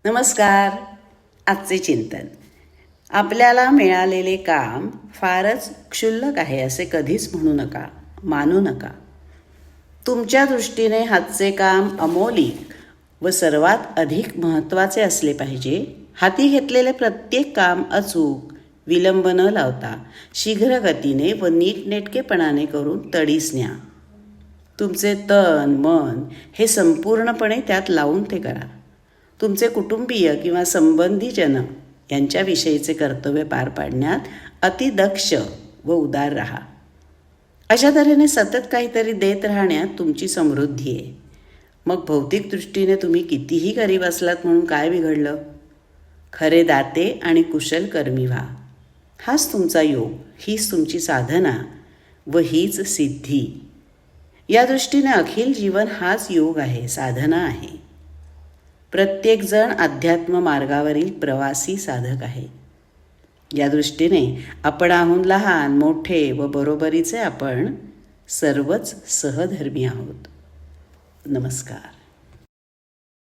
नमस्कार. आजचे चिंतन. आपल्याला मिळालेले काम फारच क्षुल्लक आहे असे कधीच म्हणू नका, मानू नका. तुमच्या दृष्टीने हातचे काम अमोलिक व सर्वात अधिक महत्त्वाचे असले पाहिजे. हाती घेतलेले प्रत्येक काम अचूक, विलंब न लावता शीघ्र गतीने व नीटनेटकेपणाने करून तडीस न्या. तुमचे तन मन हे संपूर्णपणे त्यात लावून ते करा. तुमचे कुटुंबीय किंवा संबंधीजन यांच्याविषयीचे कर्तव्य पार पाडण्यात अतिदक्ष व उदार राहा. अशा तऱ्हेने सतत काहीतरी देत राहण्यात तुमची समृद्धी आहे. मग भौतिक दृष्टीने तुम्ही कितीही गरीब असलात म्हणून काय बिघडलं? खरे दाते आणि कुशल कर्मी व्हा. हाच तुमचा योग, हीच तुमची साधना व हीच सिद्धी. या दृष्टीने अखिल जीवन हाच योग आहे, साधना आहे. प्रत्येकजण अध्यात्म मार्गावरील प्रवासी साधक आहे. या दृष्टीने आपण आहोत लहान मोठे व बरोबरीचे आपण सर्वच सहधर्मी आहोत. नमस्कार.